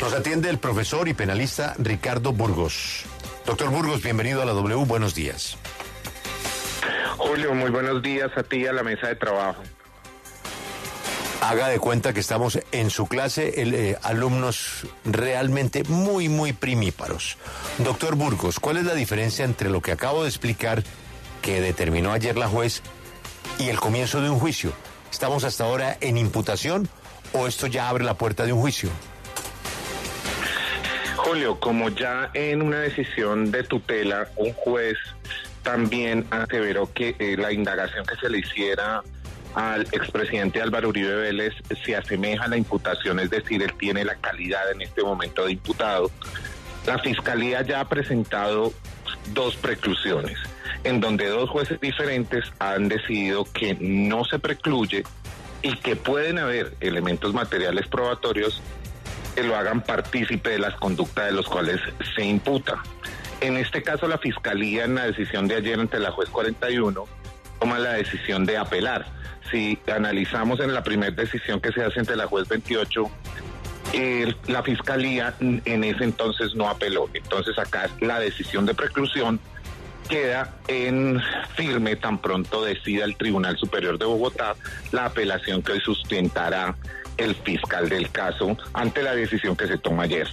Nos atiende el profesor y penalista Ricardo Burgos. Doctor Burgos, bienvenido a la W, buenos días. Julio, muy buenos días a ti y a la mesa de trabajo. Haga de cuenta que estamos en su clase, alumnos realmente muy primíparos. Doctor Burgos, ¿cuál es la diferencia entre lo que acabo de explicar, que determinó ayer la juez, y el comienzo de un juicio? ¿Estamos hasta ahora en imputación o esto ya abre la puerta de un juicio? Julio, como ya en una decisión de tutela, un juez también aseveró que la indagación que se le hiciera al expresidente Álvaro Uribe Vélez se asemeja a la imputación, es decir, él tiene la calidad en este momento de imputado. La Fiscalía ya ha presentado dos preclusiones, en donde dos jueces diferentes han decidido que no se precluye y que pueden haber elementos materiales probatorios que lo hagan partícipe de las conductas de los cuales se imputa. En este caso, la Fiscalía, en la decisión de ayer ante la juez 41, toma la decisión de apelar. Si analizamos en la primera decisión que se hace ante la juez 28, la Fiscalía en ese entonces no apeló. Entonces acá la decisión de preclusión queda en firme tan pronto decida el Tribunal Superior de Bogotá la apelación que hoy sustentará el fiscal del caso ante la decisión que se toma ayer.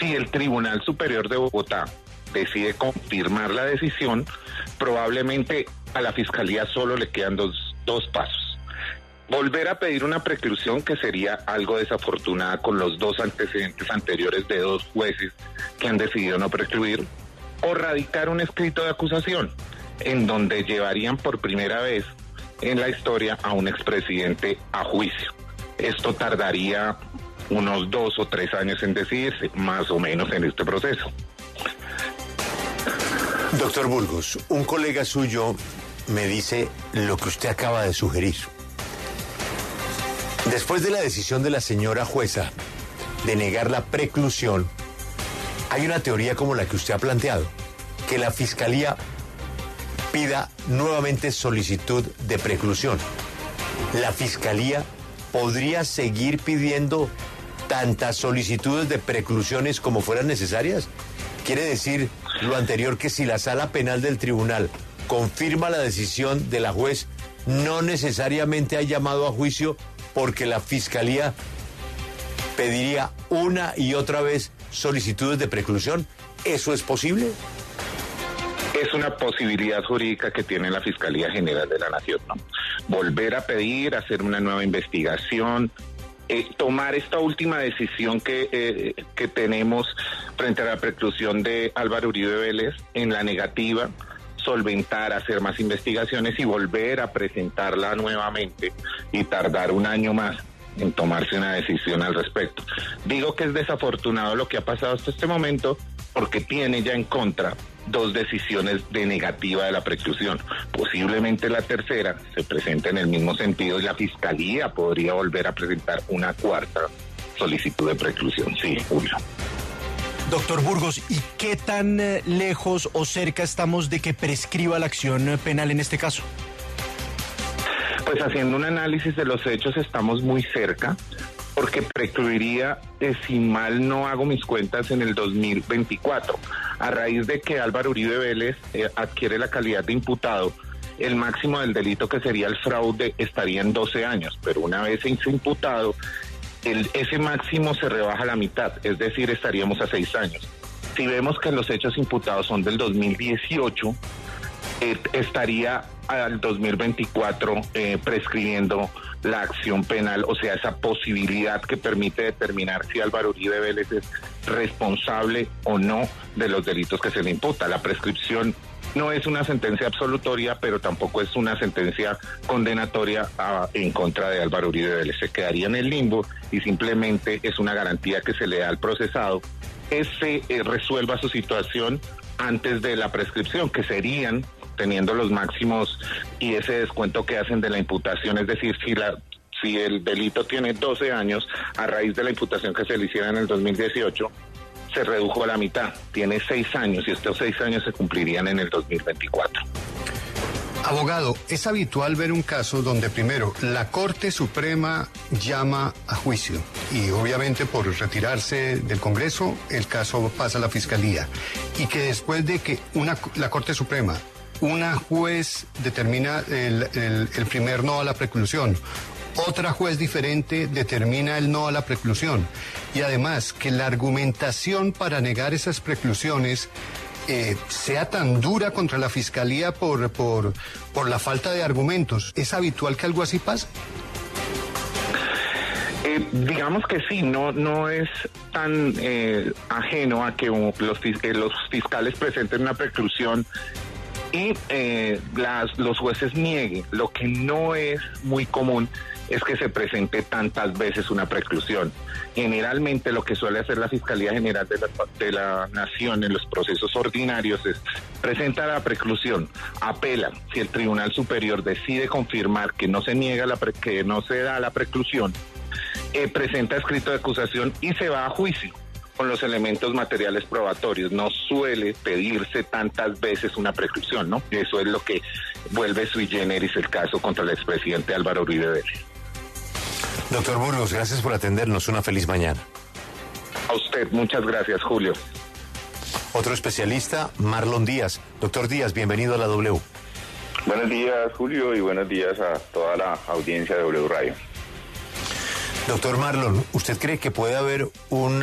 Si el Tribunal Superior de Bogotá decide confirmar la decisión, probablemente a la Fiscalía solo le quedan dos pasos. Volver a pedir una preclusión, que sería algo desafortunada con los dos antecedentes anteriores de dos jueces que han decidido no precluir, o radicar un escrito de acusación, en donde llevarían por primera vez en la historia a un expresidente a juicio. Esto tardaría unos 2 o 3 años en decidirse, más o menos, en este proceso. Doctor Burgos, un colega suyo me dice lo que usted acaba de sugerir. Después de la decisión de la señora jueza de negar la preclusión, hay una teoría como la que usted ha planteado, que la Fiscalía pida nuevamente solicitud de preclusión. La Fiscalía podría seguir pidiendo tantas solicitudes de preclusiones como fueran necesarias. Quiere decir lo anterior, que si la sala penal del tribunal confirma la decisión de la juez, no necesariamente hay llamado a juicio, porque la Fiscalía pediría una y otra vez solicitudes de preclusión. ¿Eso es posible? Es una posibilidad jurídica que tiene la Fiscalía General de la Nación, ¿no? Volver a pedir, hacer una nueva investigación, tomar esta última decisión que tenemos frente a la preclusión de Álvaro Uribe Vélez en la negativa, solventar, hacer más investigaciones y volver a presentarla nuevamente y tardar un año más en tomarse una decisión al respecto. Digo que es desafortunado lo que ha pasado hasta este momento, porque tiene ya en contra dos decisiones de negativa de la preclusión. Posiblemente la tercera se presente en el mismo sentido y la Fiscalía podría volver a presentar una cuarta solicitud de preclusión. Sí, Julio. Doctor Burgos, ¿y qué tan lejos o cerca estamos de que prescriba la acción penal en este caso? Pues haciendo un análisis de los hechos estamos muy cerca, porque precluiría, si mal no hago mis cuentas, en el 2024. A raíz de que Álvaro Uribe Vélez adquiere la calidad de imputado, el máximo del delito, que sería el fraude, estaría en 12 años, pero una vez imputado, ese máximo se rebaja a la mitad, es decir, estaríamos a 6 años. Si vemos que los hechos imputados son del 2018, estaría al 2024 prescribiendo la acción penal, o sea, esa posibilidad que permite determinar si Álvaro Uribe Vélez es responsable o no de los delitos que se le imputa. La prescripción no es una sentencia absolutoria, pero tampoco es una sentencia condenatoria en contra de Álvaro Uribe Vélez. Se quedaría en el limbo y simplemente es una garantía que se le da al procesado que se resuelva su situación antes de la prescripción, que serían teniendo los máximos y ese descuento que hacen de la imputación, es decir, si el delito tiene 12 años, a raíz de la imputación que se le hiciera en el 2018, se redujo a la mitad, tiene 6 años y estos 6 años se cumplirían en el 2024. Abogado, es habitual ver un caso donde primero la Corte Suprema llama a juicio y obviamente por retirarse del Congreso el caso pasa a la Fiscalía y que después de que la Corte Suprema, una juez determina el primer no a la preclusión, otra juez diferente determina el no a la preclusión y además que la argumentación para negar esas preclusiones sea tan dura contra la Fiscalía por la falta de argumentos. ¿Es habitual que algo así pase? Digamos que sí, no es tan ajeno a que los fiscales presenten una preclusión y los jueces nieguen. Lo que no es muy común es que se presente tantas veces una preclusión. Generalmente lo que suele hacer la Fiscalía General de la Nación en los procesos ordinarios es presentar la preclusión, apela. Si el Tribunal Superior decide confirmar que no se niega que no se da la preclusión, presenta escrito de acusación y se va a juicio con los elementos materiales probatorios. No suele pedirse tantas veces una preclusión, ¿no? Eso es lo que vuelve sui generis el caso contra el expresidente Álvaro Uribe Vélez. Doctor Burgos, gracias por atendernos. Una feliz mañana. A usted, muchas gracias, Julio. Otro especialista, Marlon Díaz. Doctor Díaz, bienvenido a la W. Buenos días, Julio, y buenos días a toda la audiencia de W Radio. Doctor Marlon, ¿usted cree que puede haber un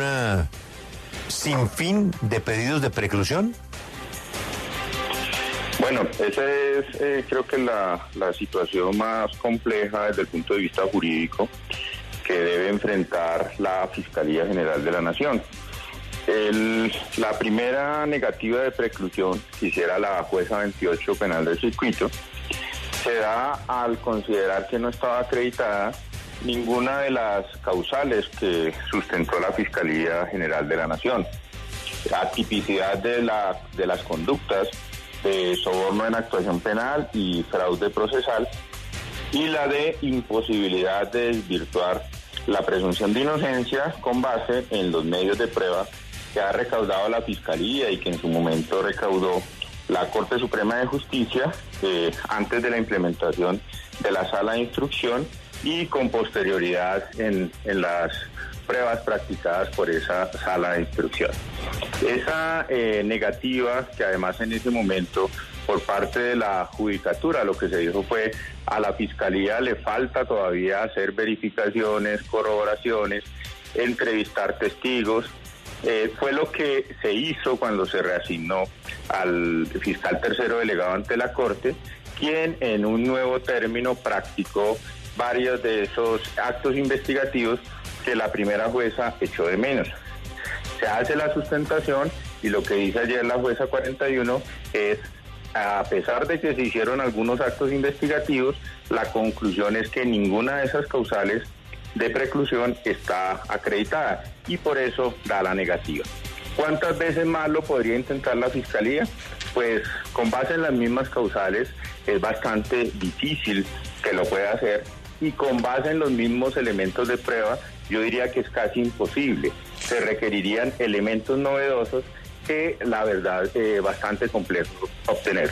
sinfín de pedidos de preclusión? Bueno, esa es creo que la situación más compleja desde el punto de vista jurídico que debe enfrentar la Fiscalía General de la Nación. La primera negativa de preclusión que hiciera la jueza 28 penal del circuito se da al considerar que no estaba acreditada ninguna de las causales que sustentó la Fiscalía General de la Nación. La tipicidad de las conductas de soborno en actuación penal y fraude procesal y la de imposibilidad de desvirtuar la presunción de inocencia con base en los medios de prueba que ha recaudado la Fiscalía y que en su momento recaudó la Corte Suprema de Justicia antes de la implementación de la sala de instrucción y con posterioridad en las pruebas practicadas por esa sala de instrucción. Esa negativa, que además en ese momento por parte de la judicatura lo que se dijo fue a la Fiscalía le falta todavía hacer verificaciones, corroboraciones, entrevistar testigos, fue lo que se hizo cuando se reasignó al fiscal tercero delegado ante la Corte, quien en un nuevo término practicó varios de esos actos investigativos que la primera jueza echó de menos. Se hace la sustentación y lo que dice ayer la jueza 41 es, a pesar de que se hicieron algunos actos investigativos, la conclusión es que ninguna de esas causales de preclusión está acreditada y por eso da la negativa. ¿Cuántas veces más lo podría intentar la Fiscalía? Pues con base en las mismas causales es bastante difícil que lo pueda hacer y con base en los mismos elementos de prueba yo diría que es casi imposible. Se requerirían elementos novedosos que la verdad es bastante complejo obtener.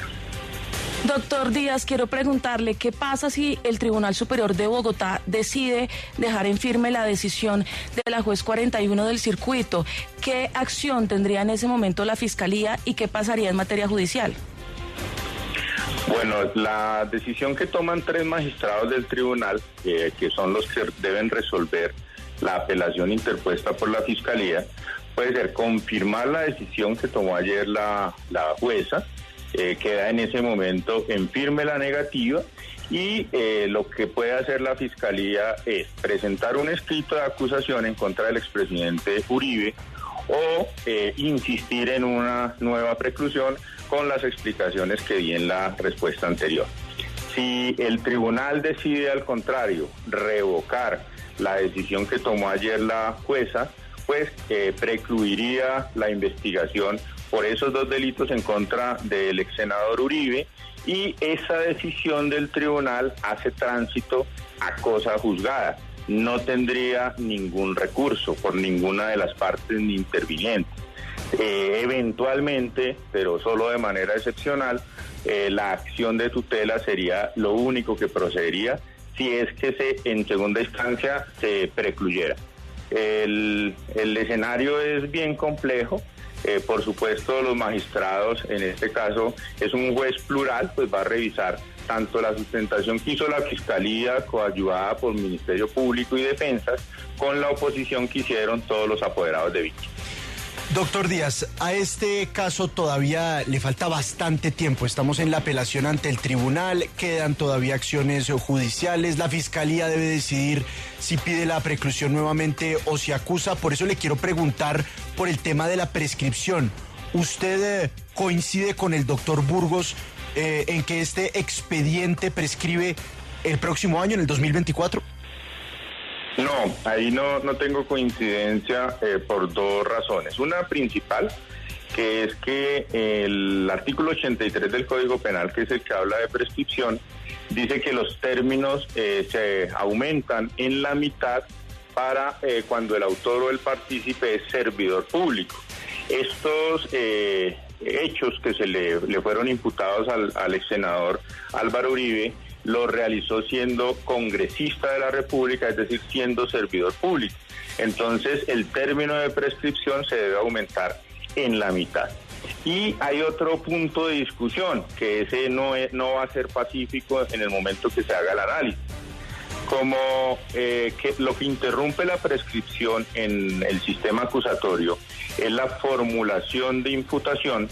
Doctor Díaz, quiero preguntarle qué pasa si el Tribunal Superior de Bogotá decide dejar en firme la decisión de la juez 41 del circuito. ¿Qué acción tendría en ese momento la Fiscalía y qué pasaría en materia judicial? Bueno, la decisión que toman 3 magistrados del tribunal, que son los que deben resolver la apelación interpuesta por la Fiscalía, puede ser confirmar la decisión que tomó ayer la jueza, queda en ese momento en firme la negativa y lo que puede hacer la Fiscalía es presentar un escrito de acusación en contra del expresidente Uribe o insistir en una nueva preclusión con las explicaciones que di en la respuesta anterior. Si el tribunal decide al contrario revocar la decisión que tomó ayer la jueza, pues precluiría la investigación por esos 2 delitos en contra del ex senador Uribe y esa decisión del tribunal hace tránsito a cosa juzgada. No tendría ningún recurso por ninguna de las partes ni intervinientes. Eventualmente, pero solo de manera excepcional, la acción de tutela sería lo único que procedería si es que en segunda instancia se precluyera. El escenario es bien complejo. Por supuesto, los magistrados, en este caso es un juez plural, pues va a revisar tanto la sustentación que hizo la Fiscalía, coadyuvada por Ministerio Público y Defensas, con la oposición que hicieron todos los apoderados de víctimas. Doctor Díaz, a este caso todavía le falta bastante tiempo. Estamos en la apelación ante el tribunal, quedan todavía acciones judiciales. La Fiscalía debe decidir si pide la preclusión nuevamente o si acusa. Por eso le quiero preguntar por el tema de la prescripción. ¿Usted coincide con el doctor Burgos en que este expediente prescribe el próximo año, en el 2024? No, ahí no tengo coincidencia por dos razones. Una principal, que es que el artículo 83 del Código Penal, que es el que habla de prescripción, dice que los términos se aumentan en la mitad para cuando el autor o el partícipe es servidor público. Estos hechos que se le fueron imputados al ex senador Álvaro Uribe, lo realizó siendo congresista de la República, es decir, siendo servidor público. Entonces, el término de prescripción se debe aumentar en la mitad. Y hay otro punto de discusión, que ese no va a ser pacífico en el momento que se haga el análisis. Como que lo que interrumpe la prescripción en el sistema acusatorio es la formulación de imputación,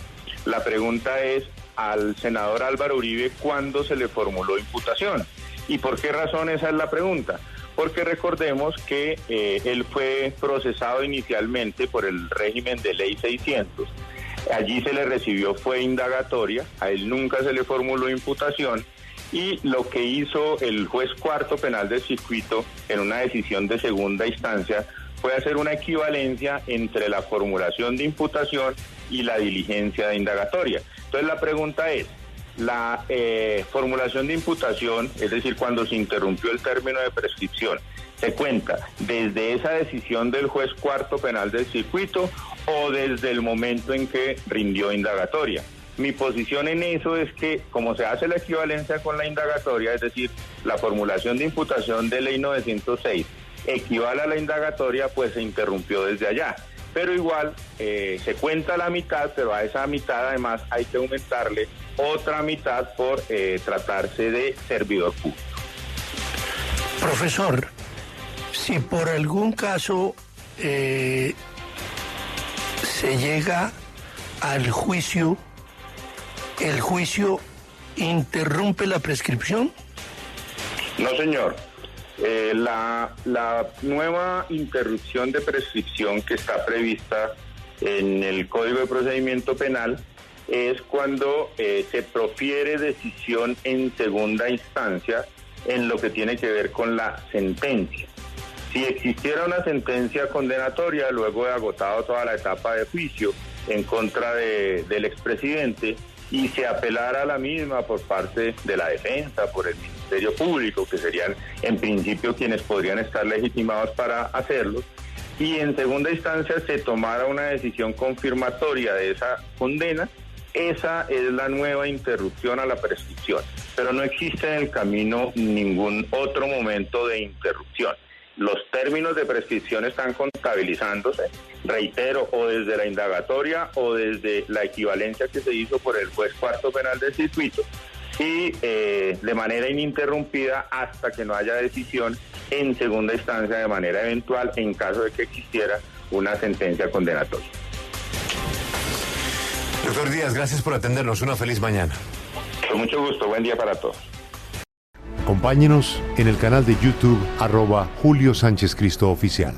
la pregunta es, al senador Álvaro Uribe, ¿cuándo se le formuló imputación? ¿Y por qué razón? Esa es la pregunta. Porque recordemos que él fue procesado inicialmente por el régimen de Ley 600. Allí se le recibió fue indagatoria, a él nunca se le formuló imputación, y lo que hizo el juez cuarto penal del circuito en una decisión de segunda instancia fue hacer una equivalencia entre la formulación de imputación y la diligencia de indagatoria. Entonces la pregunta es, la formulación de imputación, es decir, cuando se interrumpió el término de prescripción, ¿se cuenta desde esa decisión del juez cuarto penal del circuito o desde el momento en que rindió indagatoria? Mi posición en eso es que, como se hace la equivalencia con la indagatoria, es decir, la formulación de imputación de Ley 906 equivale a la indagatoria, pues se interrumpió desde allá. Pero igual se cuenta la mitad, pero a esa mitad además hay que aumentarle otra mitad por tratarse de servidor público. Profesor, si por algún caso se llega al juicio, ¿el juicio interrumpe la prescripción? No, señor. La nueva interrupción de prescripción que está prevista en el Código de Procedimiento Penal es cuando se profiere decisión en segunda instancia en lo que tiene que ver con la sentencia. Si existiera una sentencia condenatoria luego de agotado toda la etapa de juicio en contra del expresidente y se apelara a la misma por parte de la defensa, por el Ministerio Público, que serían en principio quienes podrían estar legitimados para hacerlo, y en segunda instancia se tomara una decisión confirmatoria de esa condena, esa es la nueva interrupción a la prescripción. Pero no existe en el camino ningún otro momento de interrupción. Los términos de prescripción están contabilizándose, reitero, o desde la indagatoria o desde la equivalencia que se hizo por el juez cuarto penal del circuito, y de manera ininterrumpida hasta que no haya decisión en segunda instancia de manera eventual en caso de que existiera una sentencia condenatoria. Doctor Díaz, gracias por atendernos. Una feliz mañana. Con mucho gusto. Buen día para todos. Acompáñenos en el canal de YouTube @Julio Sánchez Cristo Oficial.